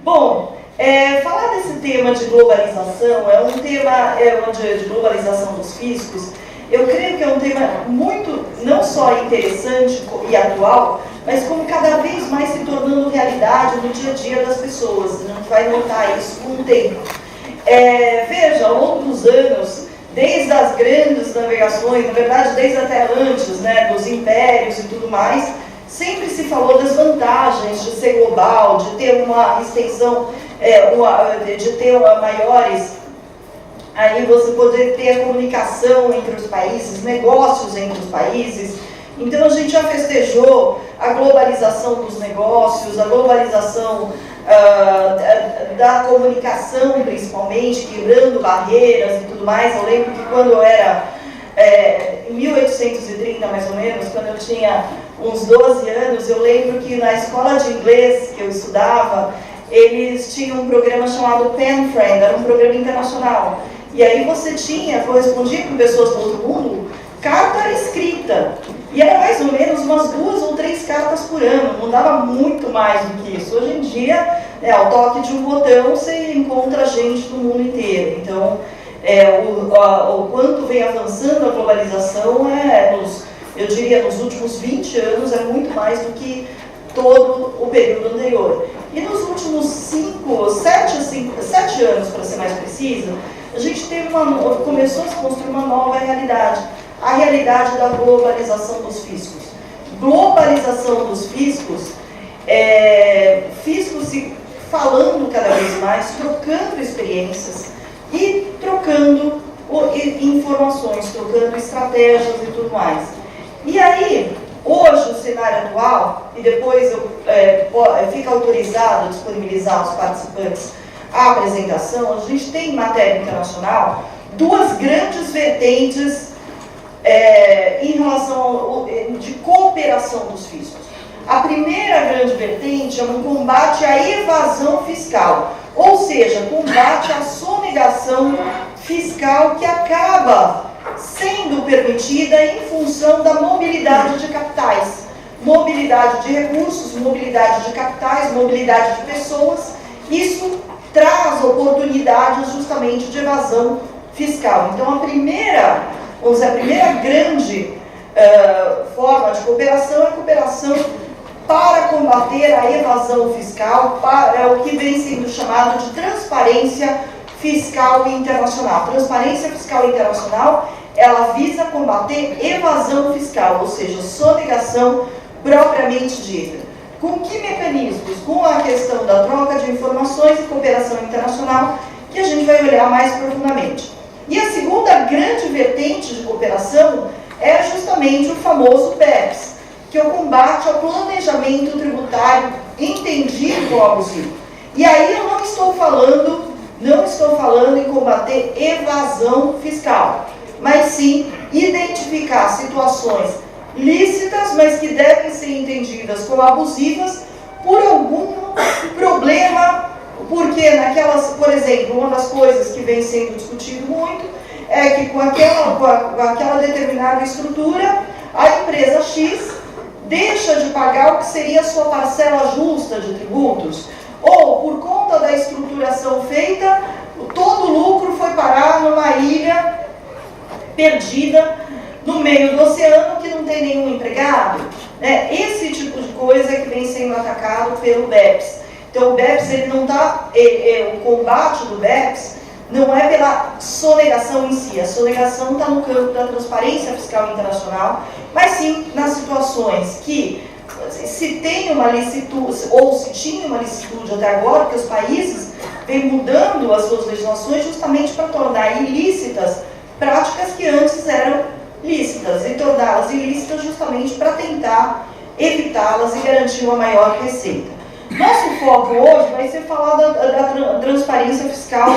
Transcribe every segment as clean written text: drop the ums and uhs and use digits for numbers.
Bom, falar desse tema de globalização, é um tema de globalização dos fiscos, eu creio que é um tema muito, não só interessante e atual, mas como cada vez mais se tornando realidade no dia a dia das pessoas. A gente vai notar isso com o tempo. Veja, ao longo dos anos, desde as grandes navegações, na verdade desde até antes, né, dos impérios e tudo mais, sempre se falou das vantagens de ser global, de ter uma extensão, de ter maiores, aí você poder ter a comunicação entre os países, negócios entre os países. Então a gente já festejou a globalização dos negócios, a globalização da comunicação principalmente, quebrando barreiras e tudo mais. Eu lembro que quando eu era, em 1830 mais ou menos, quando eu tinha uns 12 anos, eu lembro que na escola de inglês que eu estudava, eles tinham um programa chamado Pen Friend, era um programa internacional. E aí você correspondia com pessoas do outro mundo, carta escrita. E era mais ou menos umas 2 ou 3 cartas por ano, não dava muito mais do que isso. Hoje em dia, ao toque de um botão, você encontra gente do mundo inteiro. Então, o quanto vem avançando a globalização, eu diria, nos últimos 20 anos, é muito mais do que todo o período anterior. E nos últimos 7 anos, para ser mais precisa, a gente começou a se construir uma nova realidade, a realidade da globalização dos fiscos. Globalização dos fiscos, fiscos se falando cada vez mais, trocando experiências e trocando informações, trocando estratégias e tudo mais. E aí, hoje, o cenário atual, e depois fica autorizado a disponibilizar aos participantes a apresentação, a gente tem em matéria internacional 2 grandes vertentes em relação de cooperação dos fiscos. A primeira grande vertente é um combate à evasão fiscal, ou seja, combate à sonegação fiscal que acaba sendo permitida em função da mobilidade de capitais, mobilidade de recursos, mobilidade de capitais, mobilidade de pessoas. Isso traz oportunidades justamente de evasão fiscal. Então, a primeira grande forma de cooperação é a cooperação para combater a evasão fiscal, o que vem sendo chamado de transparência fiscal internacional. Transparência fiscal internacional, ela visa combater evasão fiscal, ou seja, sonegação propriamente dita. Com que mecanismos? Com a questão da troca de informações e cooperação internacional, que a gente vai olhar mais profundamente. E a segunda grande vertente de cooperação é justamente o famoso BEPS, que é o combate ao planejamento tributário entendido como abusivo. E aí eu não estou falando em combater evasão fiscal, mas sim identificar situações lícitas, mas que devem ser entendidas como abusivas por algum problema, porque por exemplo, uma das coisas que vem sendo discutido muito é que com aquela determinada estrutura, a empresa X deixa de pagar o que seria a sua parcela justa de tributos, ou por conta da estruturação feita, todo o lucro foi parar numa ilha perdida no meio do oceano que não tem nenhum empregado. Esse tipo de coisa que vem sendo atacado pelo BEPS. Então o BEPS, ele não está, o combate do BEPS não é pela sonegação em si. A sonegação está no campo da transparência fiscal internacional, mas sim nas situações que se tem uma licitude, ou se tinha uma licitude até agora, porque os países vêm mudando as suas legislações justamente para tornar ilícitas práticas que antes eram lícitas, e torná-las ilícitas justamente para tentar evitá-las e garantir uma maior receita. Nosso foco hoje vai ser falar da transparência fiscal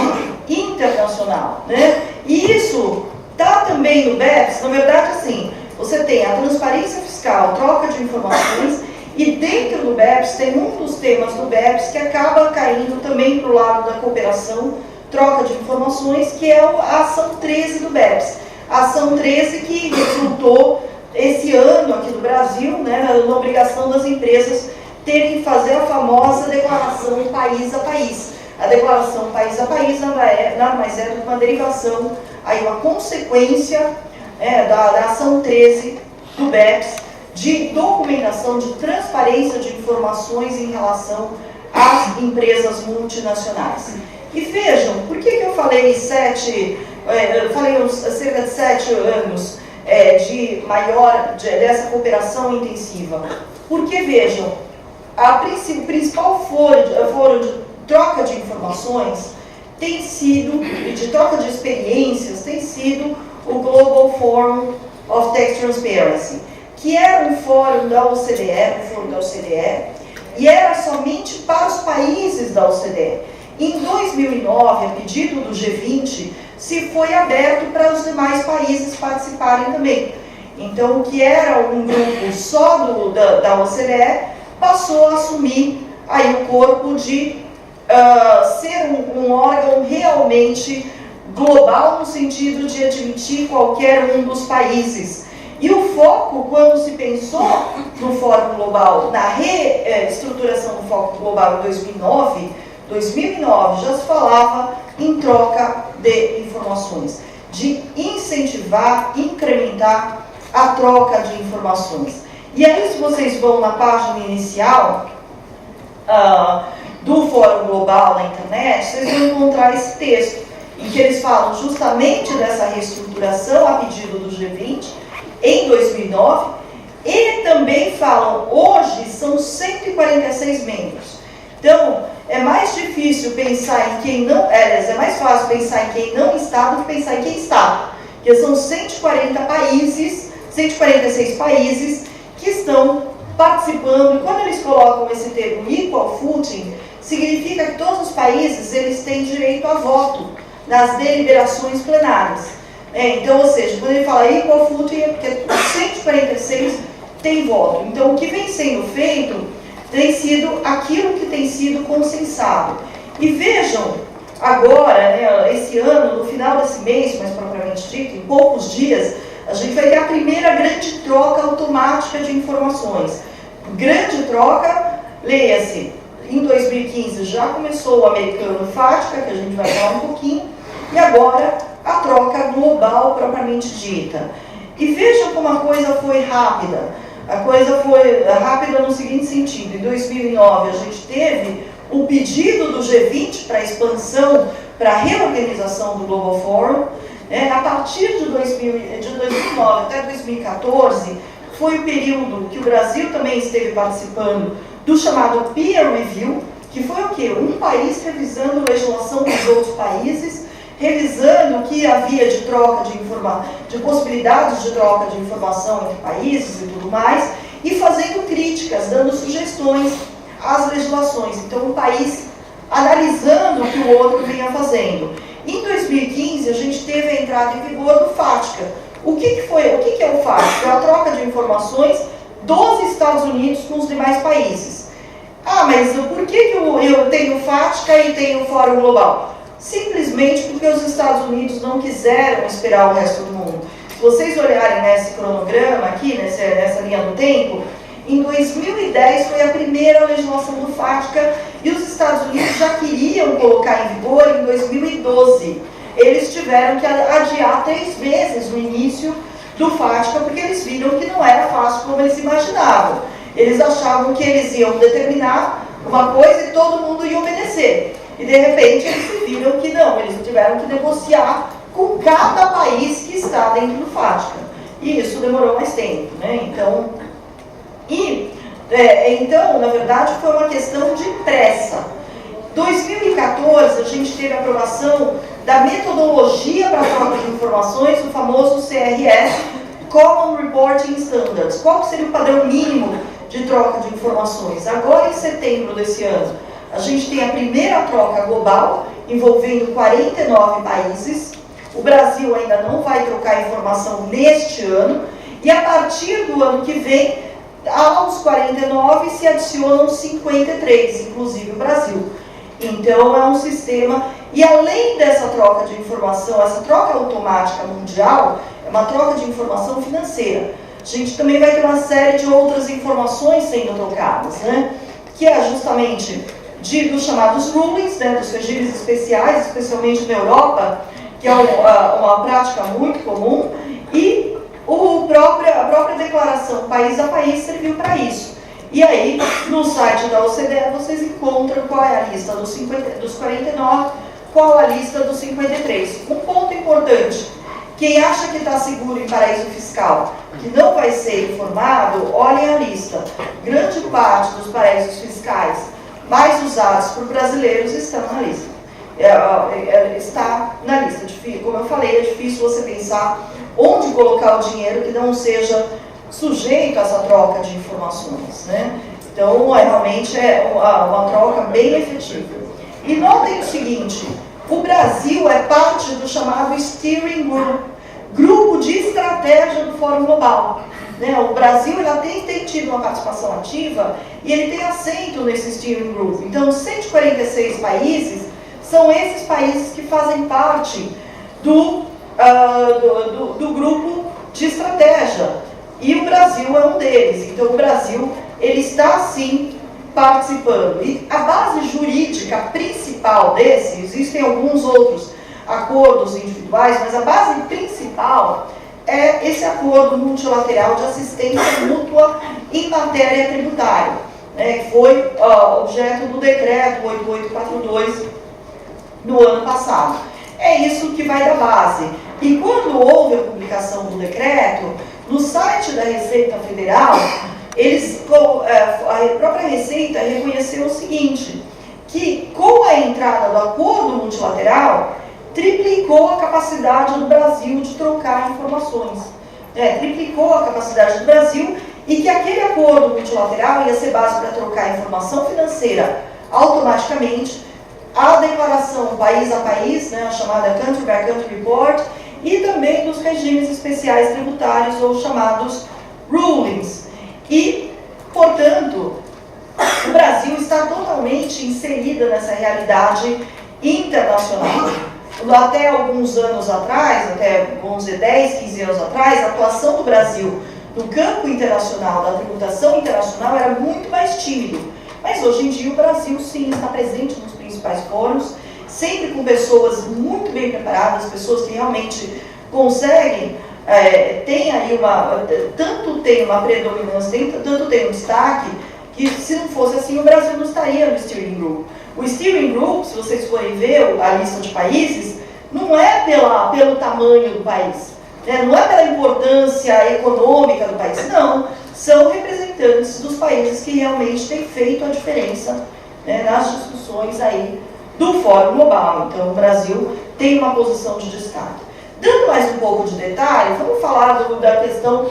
internacional, né? E isso está também no BEPS. Na verdade, assim, você tem a transparência fiscal, troca de informações, e dentro do BEPS tem um dos temas do BEPS que acaba caindo também para o lado da cooperação, troca de informações, que é a ação 13 do BEPS. A ação 13 que resultou esse ano aqui no Brasil, né, na obrigação das empresas terem que fazer a famosa declaração país a país. A declaração país a país nada mais é do que uma derivação, aí uma consequência da ação 13 do BEPS, de documentação, de transparência de informações em relação às empresas multinacionais. E vejam, por que eu falei cerca de 7 anos dessa cooperação intensiva? Porque, vejam, o principal fórum de troca de informações tem sido, e de troca de experiências, tem sido o Global Forum of Tax Transparency, que era um fórum da OCDE, e era somente para os países da OCDE. Em 2009, a pedido do G20, se foi aberto para os demais países participarem também. Então, o que era um grupo só da OCDE, passou a assumir aí o corpo de ser um órgão realmente global, no sentido de admitir qualquer um dos países. E o foco, quando se pensou no Fórum Global, na reestruturação do Fórum Global em 2009 já se falava em troca de informações, de incentivar, incrementar a troca de informações. E aí, se vocês vão na página inicial do Fórum Global na internet, vocês vão encontrar esse texto, em que eles falam justamente dessa reestruturação a pedido do G20, em 2009, e também falam, hoje são 146 membros. Então, é mais difícil pensar em quem não, é mais fácil pensar em quem não está do que pensar em quem está. Porque são 146 países que estão participando, e quando eles colocam esse termo equal footing, significa que todos os países eles têm direito a voto nas deliberações plenárias. Então, ou seja, quando ele fala equal footing é porque 146 tem voto. Então, o que vem sendo feito tem sido aquilo que tem sido consensado. E vejam, agora, esse ano, no final desse mês, mais propriamente dito, em poucos dias, a gente vai ter a primeira grande troca automática de informações. Grande troca, leia-se, em 2015 já começou o americano FATCA, que a gente vai falar um pouquinho, e agora a troca global propriamente dita. E vejam como a coisa foi rápida. A coisa foi rápida no seguinte sentido: em 2009 a gente teve o pedido do G20 para a expansão, para a reorganização do Global Forum. A partir de 2009 até 2014, foi o período que o Brasil também esteve participando do chamado Peer Review, que foi o quê? Um país revisando a legislação dos outros países, revisando o que havia de troca de possibilidades de troca de informação entre países e tudo mais, e fazendo críticas, dando sugestões às legislações. Então, um país analisando o que o outro vinha fazendo. Em 2015, a gente teve a entrada em vigor do FATCA. O que é o FATCA? É a troca de informações dos Estados Unidos com os demais países. Mas por que eu tenho o FATCA e tenho o Fórum Global? Simplesmente porque os Estados Unidos não quiseram esperar o resto do mundo. Se vocês olharem nesse cronograma aqui, nessa linha do tempo, em 2010 foi a primeira legislação do FATCA e os Estados Unidos já queriam colocar em vigor em 2012. Eles tiveram que adiar 3 vezes o início do FATCA, porque eles viram que não era fácil como eles imaginavam. Eles achavam que eles iam determinar uma coisa e todo mundo ia obedecer. E de repente eles viram que não, eles tiveram que negociar com cada país que está dentro do FATCA. E isso demorou mais tempo, né? Então, na verdade, foi uma questão de pressa. 2014, a gente teve a aprovação da metodologia para a troca de informações, o famoso CRS, Common Reporting Standards. Qual seria o padrão mínimo de troca de informações? Agora, em setembro desse ano, a gente tem a primeira troca global, envolvendo 49 países. O Brasil ainda não vai trocar informação neste ano, e a partir do ano que vem, aos 49 se adicionam 53, inclusive o Brasil. Então é um sistema, e além dessa troca de informação, essa troca automática mundial, é uma troca de informação financeira. A gente também vai ter uma série de outras informações sendo trocadas, né? que é justamente dos chamados rulings, né, dos regimes especiais, especialmente na Europa, que é uma prática muito comum, e a própria declaração país a país serviu para isso. E aí, no site da OCDE, vocês encontram qual é a lista dos 49, qual a lista dos 53. Um ponto importante: quem acha que está seguro em paraíso fiscal, que não vai ser informado, olhem a lista. Grande parte dos paraísos fiscais mais usados por brasileiros estão na lista. Está na lista. Como eu falei, é difícil você pensar onde colocar o dinheiro que não seja sujeito a essa troca de informações, né? Então, realmente é uma troca bem efetiva. E notem o seguinte: o Brasil é parte do chamado Steering Group, grupo de estratégia do Fórum Global. Né? O Brasil tem tido uma participação ativa e ele tem assento nesse Steering Group. Então, 146 países são esses países que fazem parte do grupo de estratégia. E o Brasil é um deles. Então, o Brasil ele está, sim, participando. E a base jurídica principal desse, existem alguns outros acordos individuais, mas a base principal é esse acordo multilateral de assistência mútua em matéria tributária, né, que foi objeto do decreto 8842 no ano passado. É isso que vai dar base. E quando houve a publicação do decreto, no site da Receita Federal, a própria Receita reconheceu o seguinte, que com a entrada do acordo multilateral, triplicou a capacidade do Brasil de trocar informações. Triplicou a capacidade do Brasil e que aquele acordo multilateral ia ser base para trocar informação financeira automaticamente, a declaração país a país, né, a chamada Country by Country Report, e também dos regimes especiais tributários, ou chamados rulings. E, portanto, o Brasil está totalmente inserida nessa realidade internacional. Até alguns anos atrás, vamos dizer 10, 15 anos atrás, a atuação do Brasil no campo internacional, da tributação internacional, era muito mais tímido. Mas hoje em dia o Brasil, sim, está presente nos principais fóruns, sempre com pessoas muito bem preparadas, pessoas que realmente conseguem, tanto tem uma predominância, tanto tem um destaque, que se não fosse assim, o Brasil não estaria no Steering Group. O Steering Group, se vocês forem ver a lista de países, não é pelo tamanho do país, né? Não é pela importância econômica do país, não. São representantes dos países que realmente têm feito a diferença, né, nas discussões aí do Fórum Global. Então, o Brasil tem uma posição de destaque. Dando mais um pouco de detalhe, vamos falar da questão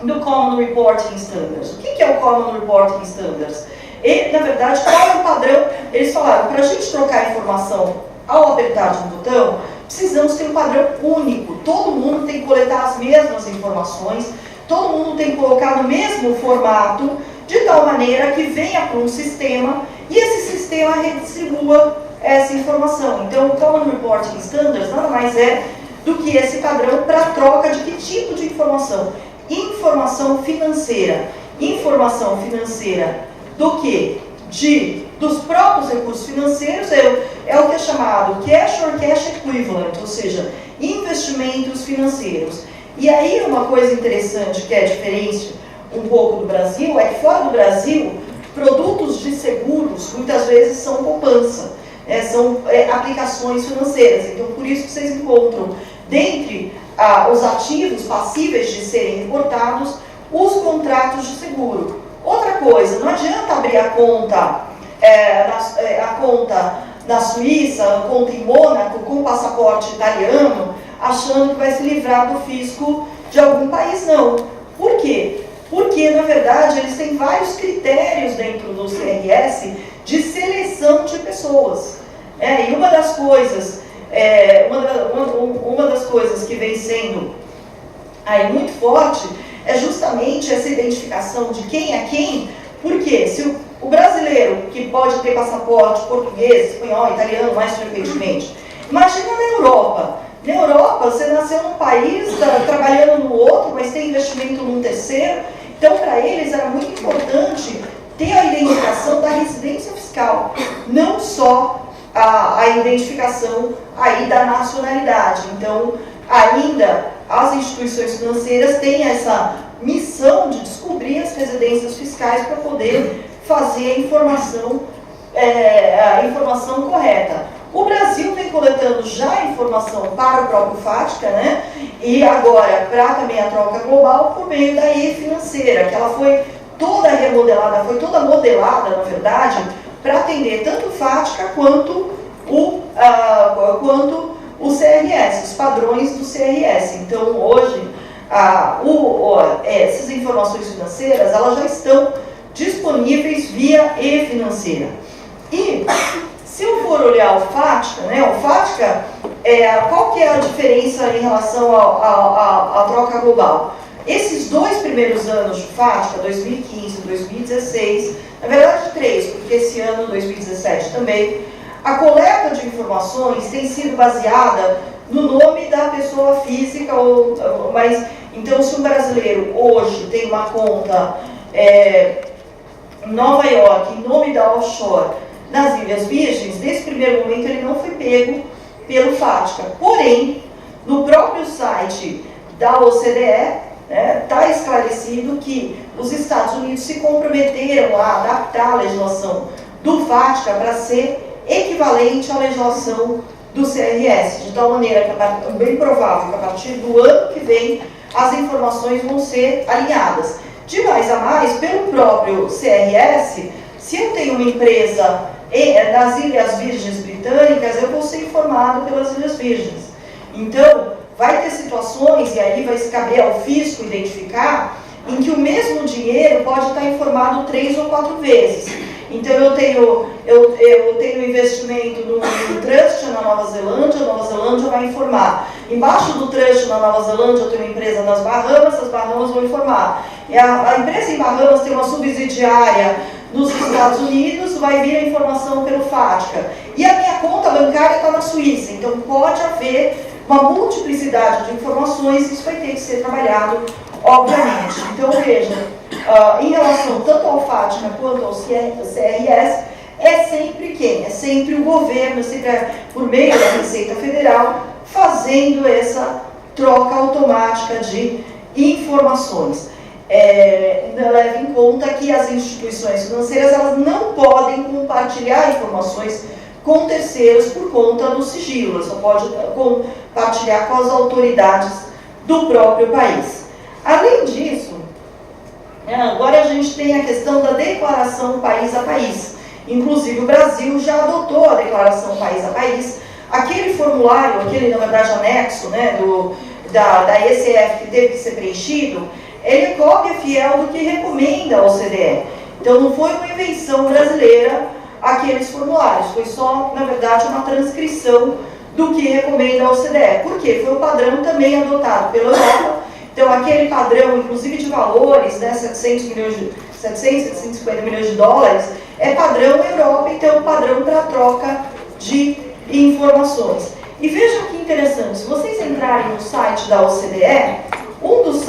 do Common Reporting Standards. O que é o Common Reporting Standards? E, na verdade, qual é o padrão? Eles falaram, para a gente trocar informação ao apertar de um botão, precisamos ter um padrão único. Todo mundo tem que coletar as mesmas informações, todo mundo tem que colocar no mesmo formato, de tal maneira que venha para um sistema e esse sistema redistribua essa informação. Então, o Common Reporting Standards nada mais é do que esse padrão para troca de que tipo de informação? Informação financeira. Informação financeira do quê? Dos próprios recursos financeiros, é o que é chamado Cash or Cash Equivalent, ou seja, investimentos financeiros. E aí uma coisa interessante que é diferente um pouco do Brasil, é que fora do Brasil, produtos de seguros muitas vezes são poupança, são aplicações financeiras. Então, por isso que vocês encontram, dentre os ativos passíveis de serem reportados, os contratos de seguro. Outra coisa, não adianta abrir a conta na Suíça, a conta em Mônaco, com passaporte italiano, achando que vai se livrar do fisco de algum país, não. Por quê? Porque, na verdade, eles têm vários critérios dentro do CRS de seleção de pessoas. E uma das coisas que vem sendo aí muito forte é justamente essa identificação de quem é quem, porque se o brasileiro, que pode ter passaporte português, espanhol, italiano, mais frequentemente, imagina na Europa. Na Europa, você nasceu num país, está trabalhando no outro, mas tem investimento num terceiro. Então, para eles, era muito importante ter a identificação da residência fiscal, não só a identificação aí da nacionalidade. Então, ainda as instituições financeiras têm essa missão de descobrir as residências fiscais para poder fazer a informação correta. O Brasil vem coletando já informação para o próprio FATCA, né? E agora para também a troca global por meio da e-financeira, que ela foi toda remodelada, foi toda modelada, na verdade, para atender tanto o FATCA quanto o CRS, os padrões do CRS. Então, hoje, essas informações financeiras, elas já estão disponíveis via e-financeira. E, se eu for olhar o FATCA, né, o FATCA, qual que é a diferença em relação à troca global? Esses 2 primeiros anos de FATCA, 2015 e 2016, na verdade 3, porque esse ano, 2017 também, a coleta de informações tem sido baseada no nome da pessoa física, mas então se um brasileiro hoje tem uma conta em Nova York, em nome da offshore, nas Ilhas Virgens, nesse primeiro momento ele não foi pego pelo FATCA. Porém, no próprio site da OCDE, está esclarecido que os Estados Unidos se comprometeram a adaptar a legislação do FATCA para ser equivalente à legislação do CRS, de tal maneira que é bem provável que a partir do ano que vem as informações vão ser alinhadas. De mais a mais, pelo próprio CRS, se eu tenho uma empresa nas Ilhas Virgens Britânicas, eu vou ser informado pelas Ilhas Virgens. Então, vai ter situações, e aí vai caber ao fisco identificar, em que o mesmo dinheiro pode estar informado 3 ou 4 vezes. Então, eu tenho investimento no trust na Nova Zelândia, a Nova Zelândia vai informar. Embaixo do trust na Nova Zelândia, eu tenho uma empresa nas Bahamas, as Bahamas vão informar. E a empresa em Bahamas tem uma subsidiária nos Estados Unidos, vai vir a informação pelo FATCA. E a minha conta bancária está na Suíça, então pode haver uma multiplicidade de informações, isso vai ter que ser trabalhado, obviamente. Então, veja, em relação tanto ao FATCA quanto ao CRS, é sempre quem? É sempre o governo, é sempre por meio da Receita Federal, fazendo essa troca automática de informações. Leve em conta que as instituições financeiras elas não podem compartilhar informações com terceiros por conta do sigilo, só pode compartilhar com as autoridades do próprio país. Além disso, agora a gente tem a questão da declaração país a país. Inclusive o Brasil já adotou a declaração país a país. Aquele formulário, aquele na verdade anexo, né, da ECF que teve que ser preenchido, ele é cópia fiel do que recomenda a OCDE. Então não foi uma invenção brasileira aqueles formulários, foi só, na verdade, uma transcrição do que recomenda a OCDE. Por quê? Foi um padrão também adotado pela Europa. Então aquele padrão, inclusive de valores, né, 750 milhões de dólares, é padrão Europa, então padrão para troca de informações. E vejam que interessante, se vocês entrarem no site da OCDE, um dos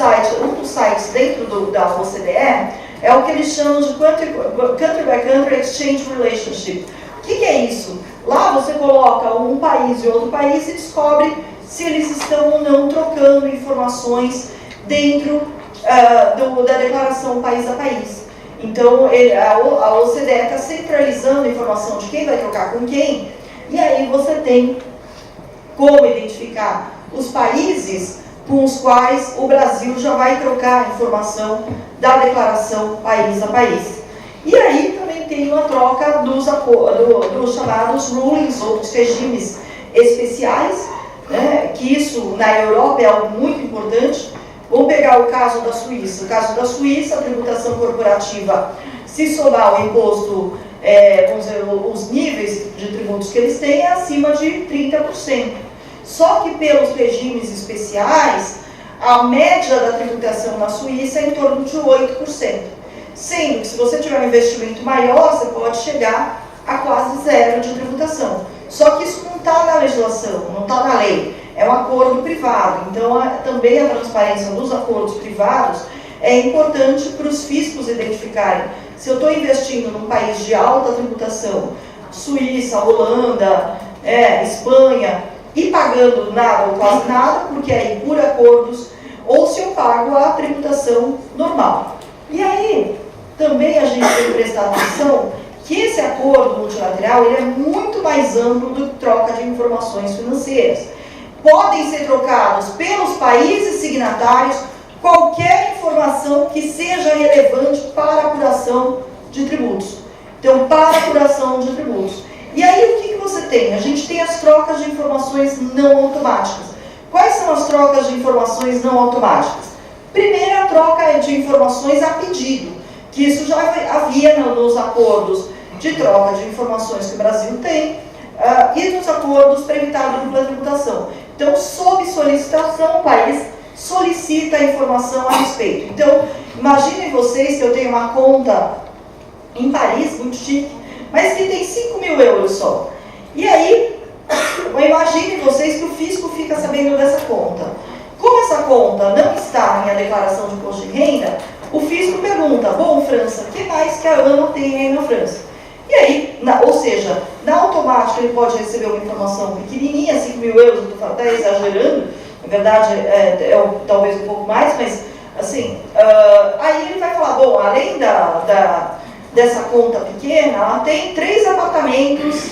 sites dentro da OCDE é o que eles chamam de Country by Country Exchange Relationship. O que é isso? Lá você coloca um país e outro país e descobre se eles estão ou não trocando informações dentro da declaração país a país. Então a OCDE está centralizando a informação de quem vai trocar com quem, e aí você tem como identificar os países com os quais o Brasil já vai trocar a informação da declaração país a país. E aí também tem uma troca dos chamados rulings, ou dos regimes especiais, né, que isso na Europa é algo muito importante. Vamos pegar o caso da Suíça. No caso da Suíça, a tributação corporativa, se somar o imposto, vamos dizer, os níveis de tributos que eles têm, é acima de 30%. Só que pelos regimes especiais, a média da tributação na Suíça é em torno de 8%. Sendo que se você tiver um investimento maior, você pode chegar a quase zero de tributação. Só que isso não está na legislação, não está na lei. É um acordo privado. Então, também a transparência dos acordos privados é importante para os fiscos identificarem se eu estou investindo num país de alta tributação, Suíça, Holanda, Espanha, e pagando nada ou quase nada, porque aí por acordos, ou se eu pago a tributação normal. E aí, também a gente tem que prestar atenção que esse acordo multilateral ele é muito mais amplo do que troca de informações financeiras. Podem ser trocados pelos países signatários qualquer informação que seja relevante para a apuração de tributos. Então, para a apuração de tributos. E aí, o que você tem? A gente tem as trocas de informações não automáticas. Quais são as trocas de informações não automáticas? Primeiro, a troca de informações a pedido, que isso já havia nos acordos de troca de informações que o Brasil tem e nos acordos para evitar a dupla tributação. Então, sob solicitação, o país solicita a informação a respeito. Então, imaginem vocês que eu tenho uma conta em Paris, muito chique, mas que tem 5 mil euros só. E aí, imaginem vocês que o fisco fica sabendo dessa conta. Como essa conta não está na minha declaração de imposto de renda, o fisco pergunta, bom, França, o que mais que a Ana tem aí na França? E aí, ou seja, na automática ele pode receber uma informação pequenininha, 5 mil euros, eu estou até exagerando, na verdade talvez um pouco mais, mas assim, aí ele vai falar, bom, além dessa conta pequena, ela tem 3 apartamentos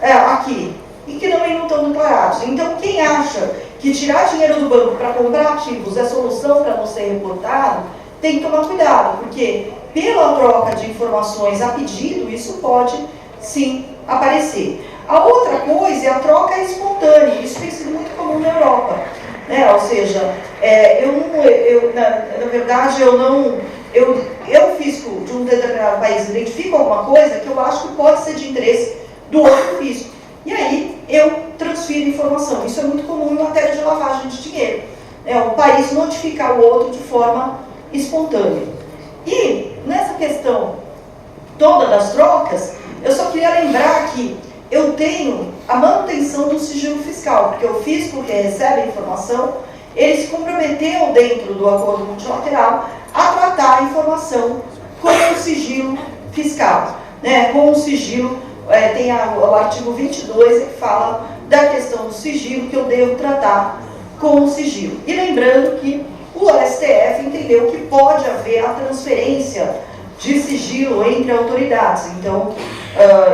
aqui, e que não estão declarados. Então, quem acha que tirar dinheiro do banco para comprar ativos é solução para não ser reportado, tem que tomar cuidado, porque pela troca de informações a pedido, isso pode sim aparecer. A outra coisa é a troca espontânea, isso tem sido muito comum na Europa. Né? Ou seja, na verdade, eu fisco de um determinado país identifico alguma coisa que eu acho que pode ser de interesse do outro fisco. E aí eu transfiro informação. Isso é muito comum em matéria de lavagem de dinheiro. O país notificar o outro de forma espontânea. E nessa questão toda das trocas, eu só queria lembrar que eu tenho a manutenção do sigilo fiscal, porque o fisco que recebe a informação, ele se comprometeu dentro do acordo multilateral a tratar a informação com o sigilo fiscal, né? Com o sigilo, tem o artigo 22 que fala da questão do sigilo, que eu devo tratar com o sigilo. E lembrando que o STF entendeu que pode haver a transferência de sigilo entre autoridades, então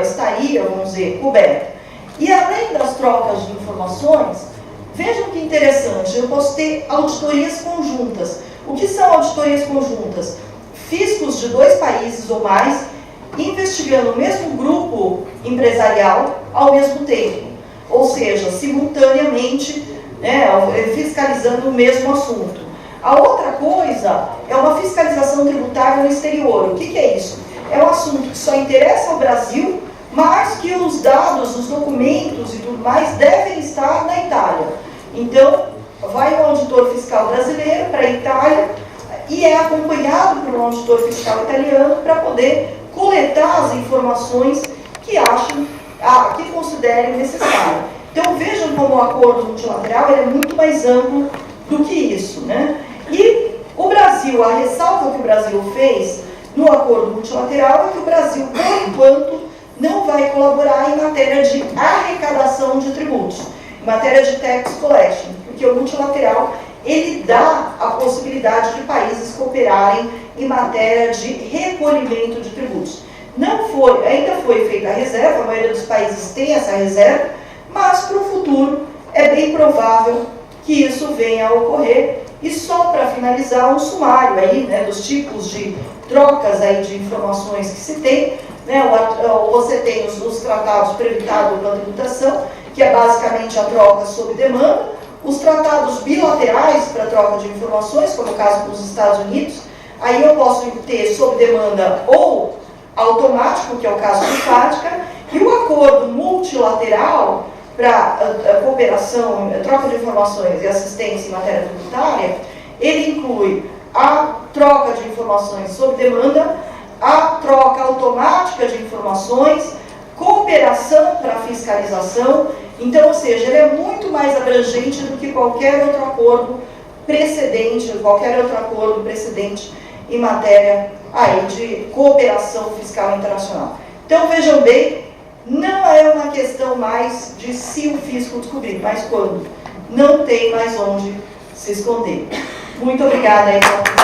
estaria, vamos dizer, coberto. E além das trocas de informações, vejam que interessante, eu posso ter auditorias conjuntas. O que são auditorias conjuntas? Fiscos de 2 países ou mais investigando o mesmo grupo empresarial ao mesmo tempo, ou seja, simultaneamente, né, fiscalizando o mesmo assunto. A outra coisa é uma fiscalização tributária no exterior. O que é isso? É um assunto que só interessa ao Brasil, mas que os dados, os documentos e tudo mais devem estar na Itália. Então, vai um auditor fiscal brasileiro para a Itália e é acompanhado por um auditor fiscal italiano para poder coletar as informações que acham, que considerem necessárias. Então, vejam como o acordo multilateral é muito mais amplo do que isso, né? E o Brasil, a ressalva que o Brasil fez no acordo multilateral é que o Brasil, por enquanto, não vai colaborar em matéria de arrecadação de tributos, em matéria de tax collection, porque o multilateral, ele dá a possibilidade de países cooperarem em matéria de recolhimento de tributos. Ainda foi feita a reserva, a maioria dos países tem essa reserva, mas para o futuro é bem provável que isso venha a ocorrer. E só para finalizar, um sumário aí, né, dos tipos de trocas aí de informações que se tem, né, você tem os tratados para evitar a dupla tributação, que é basicamente a troca sob demanda, os tratados bilaterais para troca de informações, como é o caso dos Estados Unidos, aí eu posso ter sob demanda ou automático, que é o caso do FATCA, e o acordo multilateral para cooperação, troca de informações e assistência em matéria tributária, ele inclui a troca de informações sob demanda, a troca automática de informações, cooperação para fiscalização. Então, ou seja, ele é muito mais abrangente do que qualquer outro acordo precedente em matéria aí de cooperação fiscal internacional. Então, vejam bem, não é uma questão mais de se o fisco descobrir, mas quando. Não tem mais onde se esconder. Muito obrigada aí pela